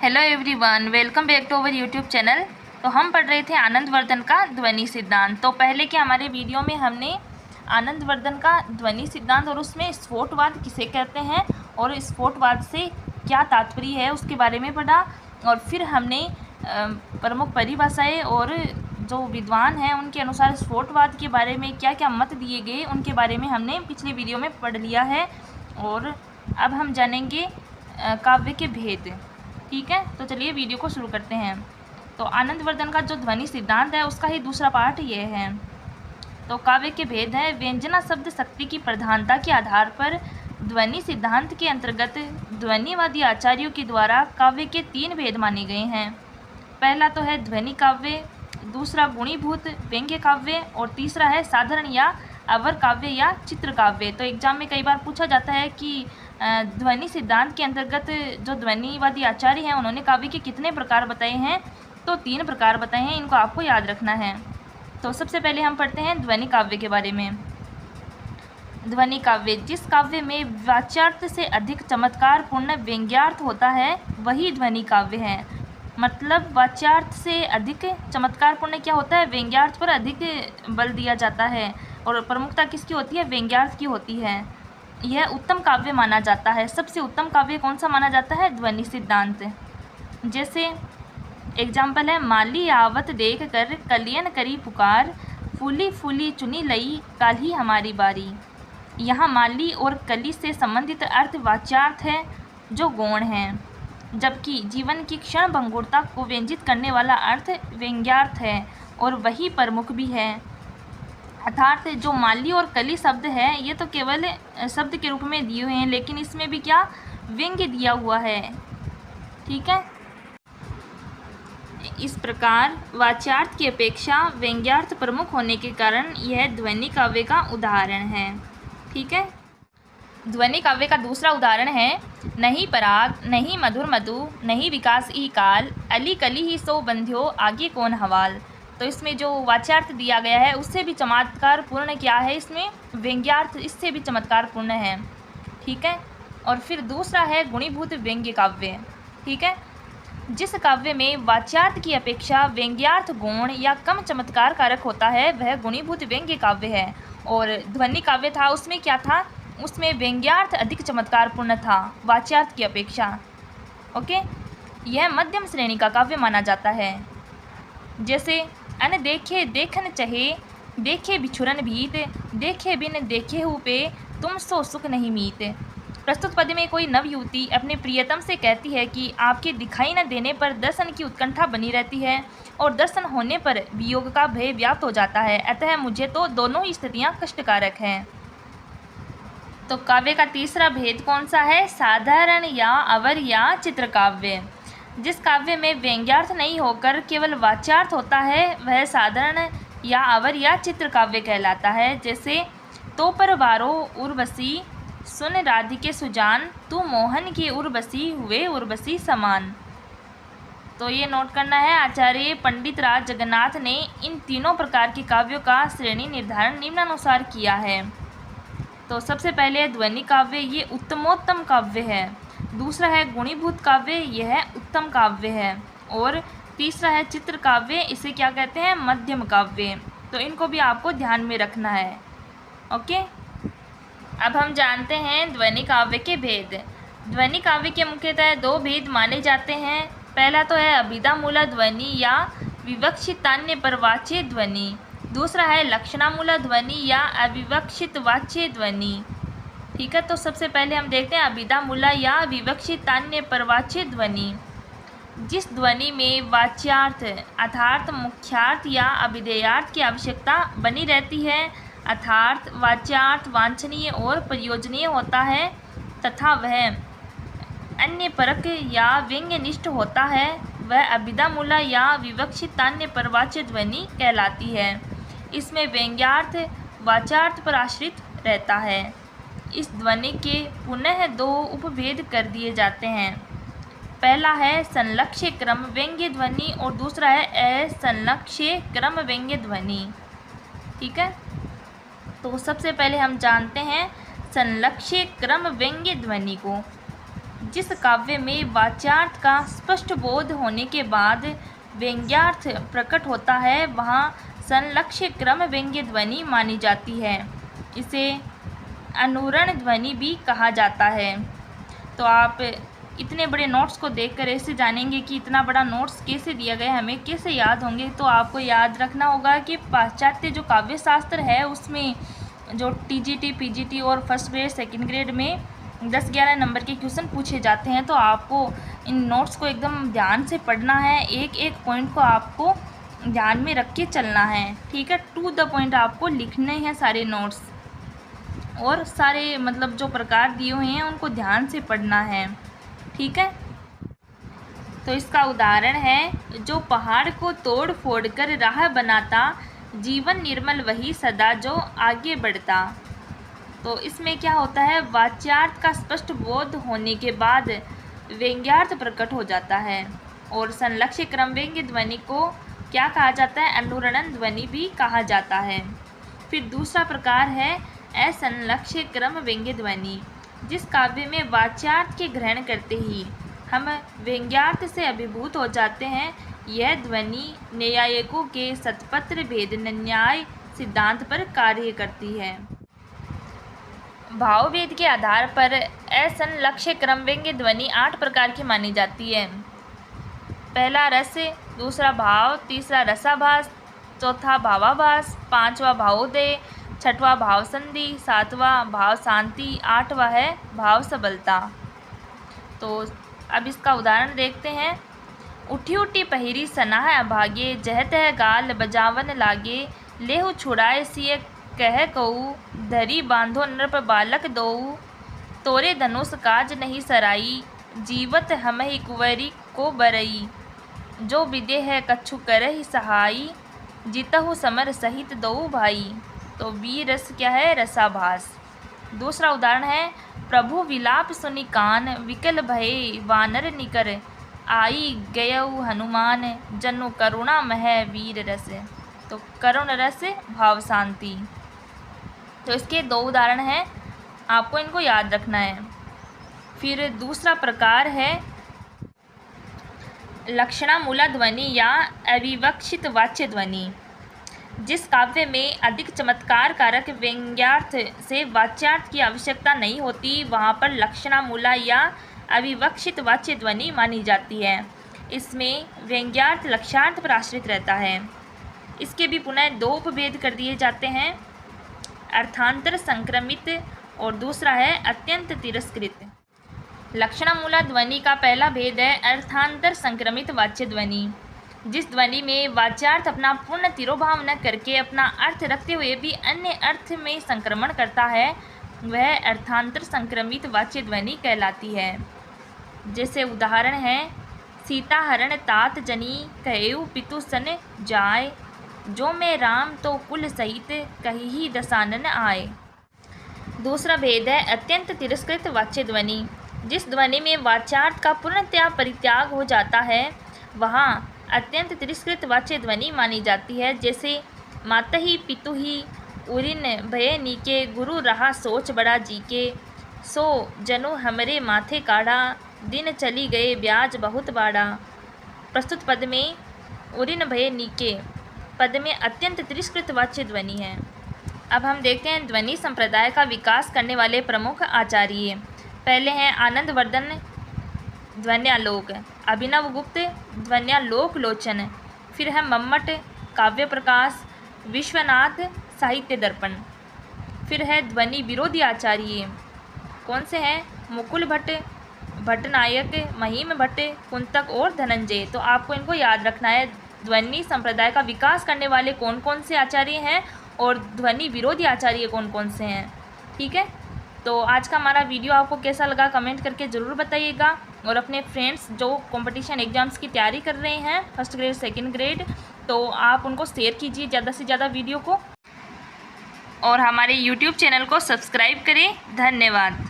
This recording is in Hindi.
Hello everyone, welcome back to our YouTube channel. तो हम पढ़ रहे थे आनंदवर्धन का ध्वनि सिद्धांत। तो पहले के हमारे वीडियो में हमने आनंदवर्धन का ध्वनि सिद्धांत और उसमें स्फोटवाद किसे कहते हैं और स्फोटवाद से क्या तात्पर्य है उसके बारे में पढ़ा। और फिर हमने प्रमुख परिभाषाएं और जो विद्वान हैं उनके अनुसार स्फोटवाद के बारे में क्या क्या मत दिए गए उनके बारे में हमने पिछले वीडियो में पढ़ लिया है। और अब हम जानेंगे काव्य के भेद। ठीक है, तो चलिए वीडियो को शुरू करते हैं। तो आनंदवर्धन का जो ध्वनि सिद्धांत है उसका ही दूसरा पार्ट ये है। तो काव्य के भेद है। व्यंजना शब्द शक्ति की प्रधानता के आधार पर ध्वनि सिद्धांत के अंतर्गत ध्वनिवादी आचार्यों के द्वारा काव्य के 3 भेद माने गए हैं। पहला तो है ध्वनि काव्य, दूसरा गुणीभूत व्यंग्य काव्य और तीसरा है साधारण या अवर काव्य या चित्र काव्य। तो एग्जाम में कई बार पूछा जाता है कि ध्वनि सिद्धांत के अंतर्गत जो ध्वनिवादी आचार्य हैं उन्होंने काव्य के कितने प्रकार बताए हैं। तो 3 प्रकार बताए हैं, इनको आपको याद रखना है। तो सबसे पहले हम पढ़ते हैं ध्वनि काव्य के बारे में। ध्वनि काव्य, जिस काव्य में वाच्यार्थ से अधिक चमत्कारपूर्ण व्यंग्यार्थ होता है वही ध्वनि काव्य है। मतलब वाच्यार्थ से अधिक चमत्कारपूर्ण क्या होता है, व्यंग्यार्थ पर अधिक बल दिया जाता है और प्रमुखता किसकी होती है, व्यंग्यार्थ की होती है। यह उत्तम काव्य माना जाता है। सबसे उत्तम काव्य कौन सा माना जाता है, ध्वनि सिद्धांत। जैसे एग्जाम्पल है, माली आवत देख कर कलियन करी पुकार, फूली फूली चुनी लई काल्हि हमारी बारी। यहाँ माली और कली से संबंधित अर्थ वाच्यार्थ है जो गौण है, जबकि जीवन की क्षण भंगुरता को व्यंजित करने वाला अर्थ व्यंग्यार्थ है और वही प्रमुख भी है। अर्थात जो माली और कली शब्द है ये तो केवल शब्द के रूप में दिए हुए हैं, लेकिन इसमें भी क्या व्यंग्य दिया हुआ है। ठीक है, इस प्रकार वाच्यार्थ की अपेक्षा व्यंग्यार्थ प्रमुख होने के कारण यह ध्वनि काव्य का उदाहरण है। ठीक है, ध्वनि काव्य का दूसरा उदाहरण है, नहीं पराग नहीं मधुर मधु नहीं विकास ई काल, अली कली ही सो बंध्यो आगे कौन हवाल। तो इसमें जो वाच्यार्थ दिया गया है उससे भी चमत्कार पूर्ण क्या है, इसमें व्यंग्यार्थ इससे भी चमत्कार पूर्ण है। ठीक है, और फिर दूसरा है गुणीभूत व्यंग्य काव्य। ठीक है, जिस काव्य में वाच्यार्थ की अपेक्षा व्यंग्यार्थ गौण या कम चमत्कार कारक होता है वह गुणीभूत व्यंग्य काव्य है। और ध्वनि काव्य था उसमें क्या था, उसमें व्यंग्यार्थ अधिक चमत्कारपूर्ण था वाच्यार्थ की अपेक्षा। ओके, यह मध्यम श्रेणी का काव्य माना जाता है। जैसे अन देखे देखन चहे, देखे बिछुरन भीत, देखे बिन देखे हु पे तुम सो सुख नहीं मीत। प्रस्तुत पद्य में कोई नवयुवती अपने प्रियतम से कहती है कि आपके दिखाई न देने पर दर्शन की उत्कंठा बनी रहती है और दर्शन होने पर वियोग का भय व्याप्त हो जाता है, अतः मुझे तो दोनों ही स्थितियाँ कष्टकारक हैं। तो काव्य का तीसरा भेद कौन सा है, साधारण या अवर या चित्र काव्य। जिस काव्य में व्यंग्यार्थ नहीं होकर केवल वाच्यार्थ होता है वह साधारण या अवर या चित्र काव्य कहलाता है। जैसे तो पर वारो उर्वशी सुन राधिके सुजान, तू मोहन की उर्वशी हुए उर्वशी समान। तो ये नोट करना है, आचार्य पंडित राज जगन्नाथ ने इन तीनों प्रकार के काव्यों का श्रेणी निर्धारण निम्नानुसार किया है। तो सबसे पहले ध्वनि काव्य, ये उत्तमोत्तम काव्य है। दूसरा है गुणीभूत काव्य, यह उत्तम काव्य है। और तीसरा है चित्र काव्य, इसे क्या कहते हैं, मध्यम काव्य। तो इनको भी आपको ध्यान में रखना है। ओके, अब हम जानते हैं ध्वनि काव्य के भेद। ध्वनि काव्य के मुख्यतः 2 भेद माने जाते हैं। पहला तो है अभिधामूला ध्वनि या विवक्षित तान्य परवाच्य ध्वनि, दूसरा है लक्षणामूला ध्वनि या अविवक्षित वाच्य ध्वनि। ठीक है, तो सबसे पहले हम देखते हैं अभिधामूला या विवक्षित तान्य परवाच्य ध्वनि। जिस ध्वनि में वाच्यार्थ अर्थात मुख्यार्थ या अभिधेयार्थ की आवश्यकता बनी रहती है, अर्थात वाच्यार्थ वांछनीय और प्रयोजनीय होता है तथा वह अन्य परक या व्यंग्यनिष्ठ होता है, वह अभिधामूला या विवक्षित तान्य परवाच्य ध्वनि कहलाती है। इसमें व्यंग्यार्थ वाच्यार्थ पर आश्रित रहता है। इस ध्वनि के पुनः 2 उपभेद कर दिए जाते हैं। पहला है संलक्ष्य क्रम व्यंग्य ध्वनि और दूसरा है असंलक्ष्य क्रम व्यंग्य ध्वनि। ठीक है, तो सबसे पहले हम जानते हैं संलक्ष्य क्रम व्यंग्य ध्वनि को। जिस काव्य में वाच्यार्थ का स्पष्ट बोध होने के बाद व्यंग्यार्थ प्रकट होता है वहाँ संलक्ष्य क्रम व्यंग्य ध्वनि मानी जाती है। इसे अनुरण ध्वनि भी कहा जाता है। तो आप इतने बड़े नोट्स को देखकर ऐसे जानेंगे कि इतना बड़ा नोट्स कैसे दिया गया है, हमें कैसे याद होंगे। तो आपको याद रखना होगा कि पाश्चात्य जो काव्य शास्त्र है उसमें जो टीजीटी, पीजीटी और फर्स्ट ग्रेड, सेकंड ग्रेड में 10-11 नंबर के क्वेश्चन पूछे जाते हैं। तो आपको इन नोट्स को एकदम ध्यान से पढ़ना है, एक एक पॉइंट को आपको ध्यान में रख के चलना है, ठीक है। टू द पॉइंट आपको लिखने हैं सारे नोट्स, और सारे मतलब जो प्रकार दिए हुए हैं उनको ध्यान से पढ़ना है, ठीक है। तो इसका उदाहरण है, जो पहाड़ को तोड़ फोड़ कर राह बनाता, जीवन निर्मल वही सदा जो आगे बढ़ता। तो इसमें क्या होता है, वाच्यार्थ का स्पष्ट बोध होने के बाद व्यंग्यार्थ प्रकट हो जाता है। और संलक्ष्य क्रम व्यंग्य ध्वनि को क्या कहा जाता है, अनुरणन ध्वनि भी कहा जाता है। फिर दूसरा प्रकार है असंलक्ष्य क्रम व्यंग्य ध्वनि, जिस काव्य में वाच्यार्थ के ग्रहण करते ही हम व्यंग्यार्थ से अभिभूत हो जाते हैं। यह ध्वनि न्यायिकों के शतपत्र भेद न्याय सिद्धांत पर कार्य करती है। भावभेद के आधार पर असंलक्ष्य क्रम व्यंग्य ध्वनि 8 प्रकार की मानी जाती है। पहला रस, दूसरा भाव, तीसरा रसाभास, चौथा भावाभास, पांचवा भावोदय, छठवां भाव संधि, सातवां भाव शांति, आठवां है भाव सबलता। तो अब इसका उदाहरण देखते हैं। उठी उठी पहिरी सनाह अभागे, जहत है गाल बजावन लागे, लेहु छुड़ाए सिय कह कहू, धरी बांधो नृप बालक दोऊ, तोरे धनुष काज नहीं सराई, जीवत हमहि कुंवरी को बरई, जो विदे है कछु करहि सहाई, जीतहु समर सहित दोऊ भाई। तो वी रस क्या है, रसाभास। दूसरा उदाहरण है, प्रभु विलाप सुनि कान, विकल भये वानर निकर, आई गयऊ हनुमान, जनु करुणा मह वीर रस। तो करुण रस भाव शांति। तो इसके 2 उदाहरण हैं, आपको इनको याद रखना है। फिर दूसरा प्रकार है लक्षणामूला ध्वनि या अविवक्षित वाच्य ध्वनि, जिस काव्य में अधिक चमत्कार कारक व्यंग्यार्थ से वाच्यार्थ की आवश्यकता नहीं होती, वहाँ पर लक्षणामूला या अविवक्षित वाच्य ध्वनि मानी जाती है। इसमें व्यंग्यार्थ लक्ष्यार्थ पर आश्रित रहता है। इसके भी पुनः 2 उपभेद कर दिए जाते हैं, अर्थांतर संक्रमित और दूसरा है अत्यंत तिरस्कृत। लक्षणामूला ध्वनि का पहला भेद है अर्थांतर संक्रमित वाच्य ध्वनि, जिस ध्वनि में वाच्यार्थ अपना पूर्ण तिरोभाव न करके अपना अर्थ रखते हुए भी अन्य अर्थ में संक्रमण करता है, वह अर्थांतर संक्रमित वाच्य ध्वनि कहलाती है। जैसे उदाहरण है, सीता हरण तात जनी, कहेऊ पितु सन जाय, जो मैं राम तो कुल सहित कही ही दसानन आए। दूसरा भेद है अत्यंत तिरस्कृत वाच्य ध्वनि, जिस ध्वनि में वाच्यार्थ का पूर्णतया परित्याग हो जाता है, वहाँ अत्यंत तिरस्कृत वाच्य ध्वनि मानी जाती है। जैसे मातहि पितुहि उरिन भय नीके, गुरु रहा सोच बड़ा जीके, सो जनु हमरे माथे काढ़ा, दिन चली गए ब्याज बहुत बाड़ा। प्रस्तुत पद में उरिन भय नीके पद में अत्यंत तिरस्कृत वाच्य ध्वनि है। अब हम देखते हैं ध्वनि संप्रदाय का विकास करने वाले प्रमुख आचार्य। पहले हैं आनंदवर्धन ध्वन्यालोक, अभिनव गुप्त ध्वन्यालोक लोचन, फिर है मम्मट काव्य प्रकाश, विश्वनाथ साहित्य दर्पण। फिर है ध्वनि विरोधी आचार्य, कौन से हैं, मुकुल भट्ट, भट्टनायक, महिम भट्ट, कुंतक और धनंजय। तो आपको इनको याद रखना है, ध्वनि संप्रदाय का विकास करने वाले कौन कौन से आचार्य हैं और ध्वनि विरोधी आचार्य कौन कौन से हैं, ठीक है। तो आज का हमारा वीडियो आपको कैसा लगा कमेंट करके ज़रूर बताइएगा, और अपने फ्रेंड्स जो कंपटीशन एग्जाम्स की तैयारी कर रहे हैं फर्स्ट ग्रेड सेकंड ग्रेड, तो आप उनको शेयर कीजिए ज़्यादा से ज़्यादा वीडियो को, और हमारे यूट्यूब चैनल को सब्सक्राइब करें। धन्यवाद।